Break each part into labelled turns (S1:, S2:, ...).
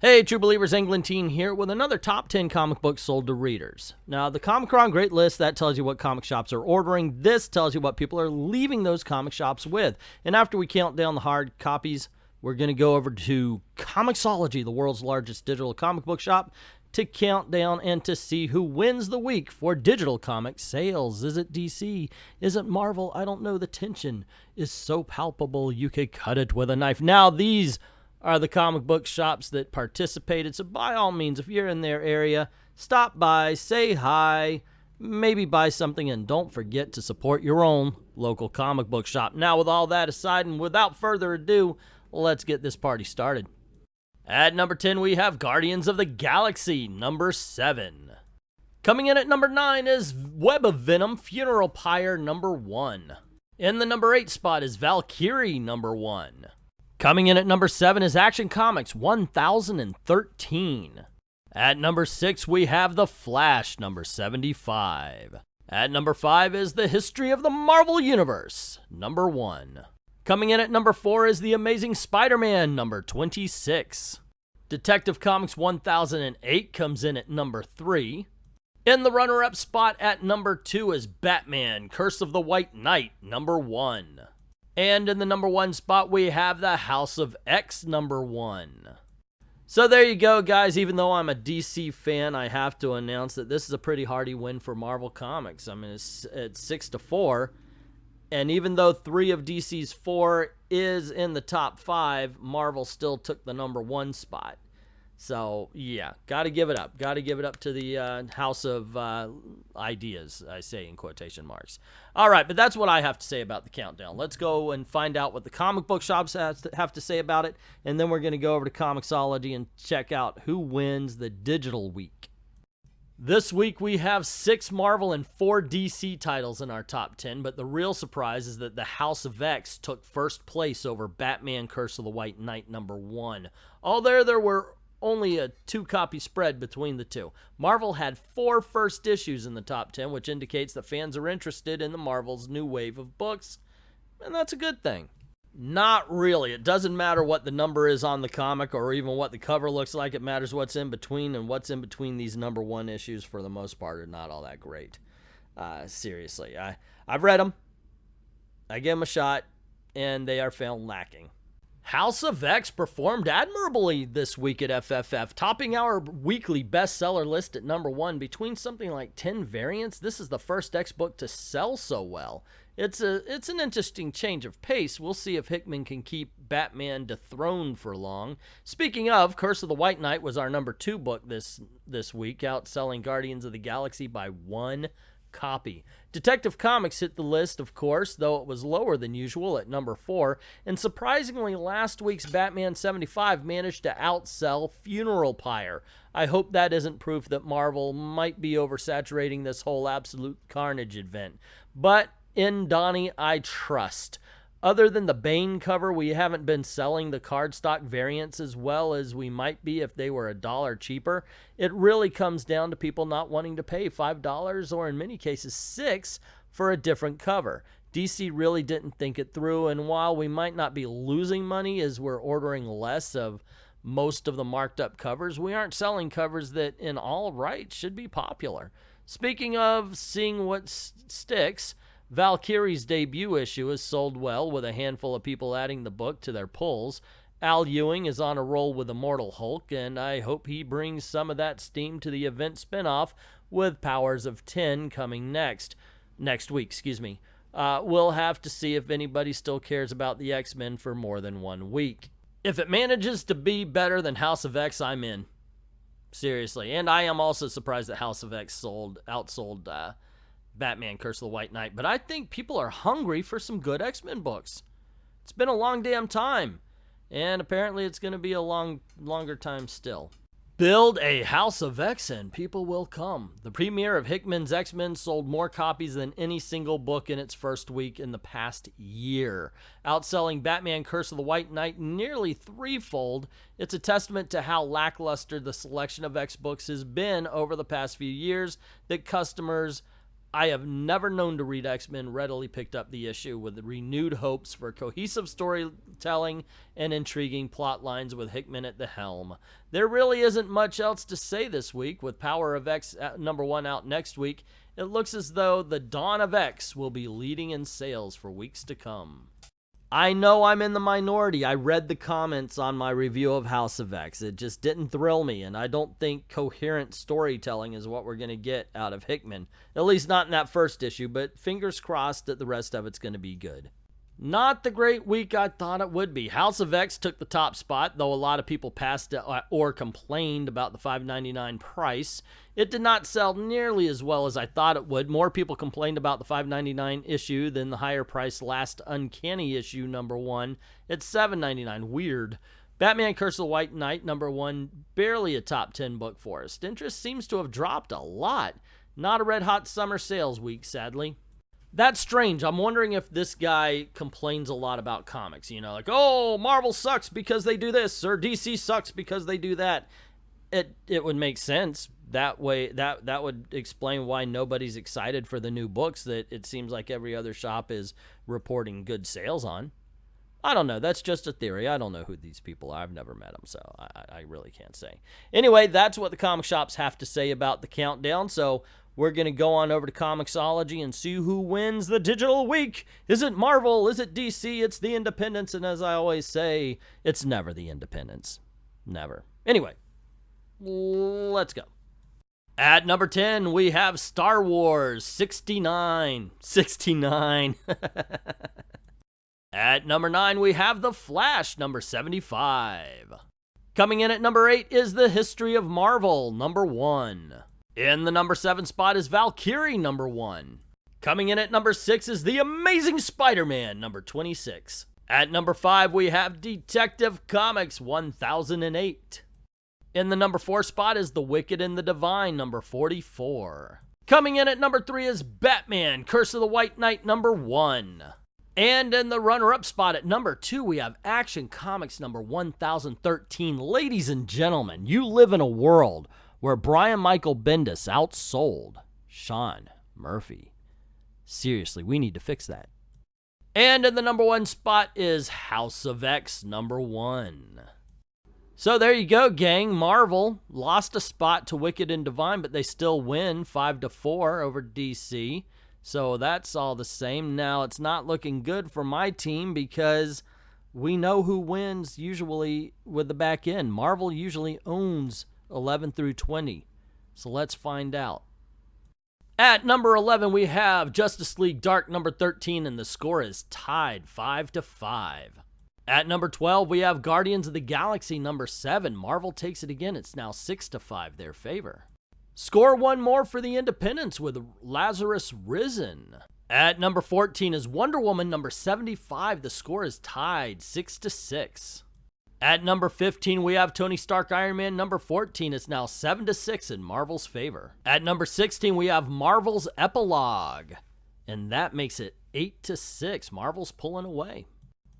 S1: Hey, True Believers, Englentine here with another top 10 comic books sold to readers. Now, the Comicron Great List, that tells you what comic shops are ordering. This tells you what people are leaving those comic shops with. And after we count down the hard copies, we're going to go over to Comixology, the world's largest digital comic book shop, to count down and to see who wins the week for digital comic sales. Is it DC? Is it Marvel? I don't know. The tension is so palpable you could cut it with a knife. Now, these are the comic book shops that participated. So by all means, if you're in their area, stop by, say hi, maybe buy something, and don't forget to support your own local comic book shop. Now, with all that aside, and without further ado, let's get this party started. At number 10, we have Guardians of the Galaxy, number 7. Coming in at number 9 is Web of Venom, Funeral Pyre, number 1. In the number 8 spot is Valkyrie, number 1. Coming in at number 7 is Action Comics 1013. At number 6, we have The Flash, number 75. At number 5 is The History of the Marvel Universe, number 1. Coming in at number 4 is The Amazing Spider-Man, number 26. Detective Comics 1008 comes in at number 3. In the runner-up spot at number 2 is Batman, Curse of the White Knight, number 1. And in the number 1 spot, we have The House of X, number 1. So there you go, guys. Even though I'm a DC fan, I have to announce that this is a pretty hearty win for Marvel Comics. I mean, it's 6-4. And even though 3 of DC's 4 is in the top 5, Marvel still took the number 1 spot. So, yeah, got to give it up. Got to give it up to the House of Ideas, I say in quotation marks. All right, but that's what I have to say about the countdown. Let's go and find out what the comic book shops have to say about it, and then we're going to go over to Comixology and check out who wins the digital week. This week we have 6 Marvel and 4 DC titles in our top 10, but the real surprise is that the House of X took first place over Batman Curse of the White Knight number 1. Although there were only a 2-copy spread between the two. Marvel had 4 first issues in the top 10, which indicates that fans are interested in the Marvel's new wave of books, and that's a good thing. Not really. It doesn't matter what the number is on the comic or even what the cover looks like. It matters what's in between, and what's in between these number 1 issues for the most part are not all that great. Seriously. I've read them. I give them a shot, and they are found lacking. House of X performed admirably this week at FFF, topping our weekly bestseller list at number 1. Between something like 10 variants, this is the first X book to sell so well. It's an interesting change of pace. We'll see if Hickman can keep Batman dethroned for long. Speaking of, Curse of the White Knight was our number 2 book this week, outselling Guardians of the Galaxy by 1 copy. Detective Comics hit the list, of course, though it was lower than usual at number 4, and surprisingly last week's Batman 75 managed to outsell Funeral Pyre. I hope that isn't proof that Marvel might be oversaturating this whole Absolute Carnage event, but in Donnie I trust. Other than the Bane cover, we haven't been selling the cardstock variants as well as we might be if they were $1 cheaper. It really comes down to people not wanting to pay $5 or in many cases $6 for a different cover. DC really didn't think it through, and while we might not be losing money as we're ordering less of most of the marked up covers, we aren't selling covers that in all right should be popular. Speaking of seeing what sticks, Valkyrie's debut issue has sold well, with a handful of people adding the book to their pulls. Al Ewing is on a roll with Immortal Hulk, and I hope he brings some of that steam to the event spinoff with Powers of 10 coming next week. We'll have to see if anybody still cares about the X-Men for more than 1 week. If it manages to be better than House of X, I'm in. Seriously. And I am also surprised that House of X outsold Batman Curse of the White Knight, but I think people are hungry for some good X-Men books. It's been a long damn time, and apparently it's going to be a longer time still. Build a House of X and people will come. The premiere of Hickman's X-Men sold more copies than any single book in its first week in the past year, outselling Batman Curse of the White Knight nearly 3-fold. It's a testament to how lackluster the selection of X books has been over the past few years that customers I have never known to read X-Men readily picked up the issue with renewed hopes for cohesive storytelling and intriguing plot lines with Hickman at the helm. There really isn't much else to say this week. With Power of X #1 out next week, it looks as though the Dawn of X will be leading in sales for weeks to come. I know I'm in the minority. I read the comments on my review of House of X. It just didn't thrill me, and I don't think coherent storytelling is what we're going to get out of Hickman. At least not in that first issue, but fingers crossed that the rest of it's going to be good. Not the great week I thought it would be. House of X took the top spot, though a lot of people passed it or complained about the $5.99 price. It did not sell nearly as well as I thought it would. More people complained about the $5.99 issue than the higher priced Last Uncanny issue #1 at $7.99. Weird. Batman Curse of the White Knight #1, barely a top 10 book for us. Interest seems to have dropped a lot. Not a red hot summer sales week, sadly. That's strange. I'm wondering if this guy complains a lot about comics. You know, like, oh, Marvel sucks because they do this, or DC sucks because they do that. It would make sense. That way, that would explain why nobody's excited for the new books that it seems like every other shop is reporting good sales on. I don't know. That's just a theory. I don't know who these people are. I've never met them, so I really can't say. Anyway, that's what the comic shops have to say about the countdown, so we're going to go on over to Comixology and see who wins the digital week. Is it Marvel? Is it DC? It's the independents, and as I always say, it's never the independents. Never. Anyway, let's go. At number 10, we have Star Wars 69. 69. At number 9, we have The Flash, #75. Coming in at number 8 is The History of Marvel, #1. In the number 7 spot is Valkyrie, #1. Coming in at number 6 is The Amazing Spider-Man, #26. At number 5, we have Detective Comics 1008. In the number 4 spot is The Wicked and the Divine, #44. Coming in at number 3 is Batman, Curse of the White Knight, #1. And in the runner-up spot at number 2, we have Action Comics #1013. Ladies and gentlemen, you live in a world where Brian Michael Bendis outsold Sean Murphy. Seriously, we need to fix that. And in the number 1 spot is House of X #1. So there you go, gang. Marvel lost a spot to Wicked and Divine, but they still win 5-4 over DC. So that's all the same. Now, it's not looking good for my team because we know who wins usually with the back end. Marvel usually owns 11 through 20. So let's find out. At number 11, we have Justice League Dark #13, and the score is tied 5-5. At number 12, we have Guardians of the Galaxy #7. Marvel takes it again. It's now 6-5 their favor. Score one more for the independents with Lazarus Risen. At number 14 is Wonder Woman #75. The score is tied 6-6. At number 15, we have Tony Stark Iron Man #14. It's now 7-6 in Marvel's favor. At number 16, we have Marvel's Epilogue, and that makes it 8-6. Marvel's pulling away.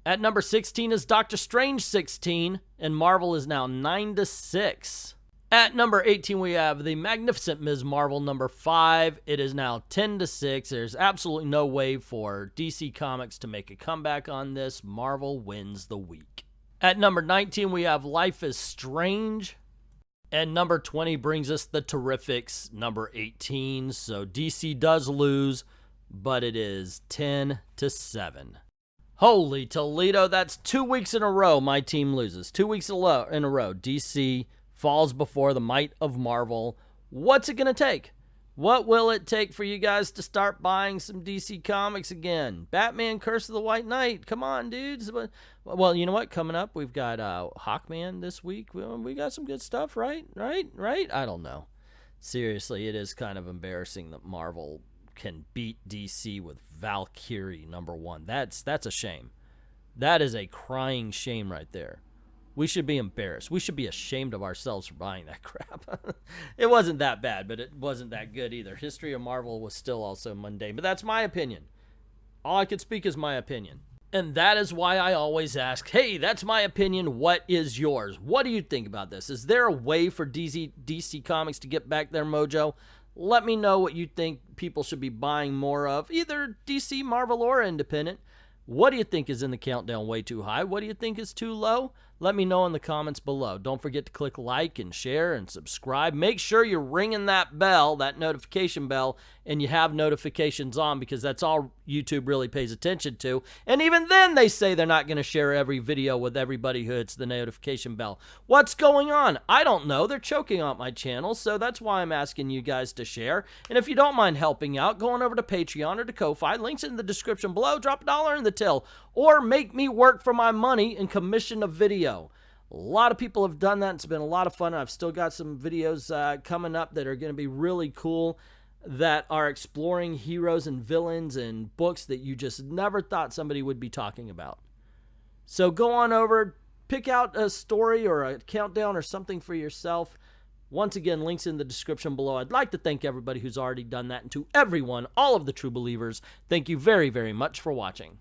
S1: At number 16 is Doctor Strange 16, and Marvel is now 9-6. At number 18, we have the Magnificent Ms. Marvel #5. It is now 10-6. There's absolutely no way for DC Comics to make a comeback on this. Marvel wins the week. At number 19, we have Life is Strange. And number 20 brings us the Terrifics #18. So DC does lose, but it is 10-7. Holy Toledo, that's 2 weeks in a row my team loses. 2 weeks in a row. DC falls before the might of Marvel. What's it going to take? What will it take for you guys to start buying some DC Comics again? Batman Curse of the White Knight. Come on, dudes. Well, you know what? Coming up, we've got Hawkman this week. We got some good stuff, right? Right? I don't know. Seriously, it is kind of embarrassing that Marvel can beat DC with Valkyrie #1. That's a shame. That is a crying shame right there. We should be embarrassed. We should be ashamed of ourselves for buying that crap. It wasn't that bad, but it wasn't that good either. History of Marvel was still also mundane, but that's my opinion. All I could speak is my opinion. And that is why I always ask, hey, that's my opinion. What is yours? What do you think about this? Is there a way for DC Comics to get back their mojo? Let me know what you think people should be buying more of, either DC, Marvel, or independent. What do you think is in the countdown way too high? What do you think is too low? Let me know in the comments below. Don't forget to click like and share and subscribe. Make sure you're ringing that bell, that notification bell, and you have notifications on, because that's all YouTube really pays attention to. And even then, they say they're not going to share every video with everybody who hits the notification bell. What's going on? I don't know. They're choking on my channel, so that's why I'm asking you guys to share. And if you don't mind helping out, go on over to Patreon or to Ko-Fi. Links in the description below. Drop $1 in the till, or make me work for my money and commission a video. A lot of people have done that. It's been a lot of fun. I've still got some videos coming up that are going to be really cool, that are exploring heroes and villains and books that you just never thought somebody would be talking about. So go on over, pick out a story or a countdown or something for yourself. Once again, links in the description below. I'd like to thank everybody who's already done that, and to everyone, all of the true believers, thank you very, very much for watching.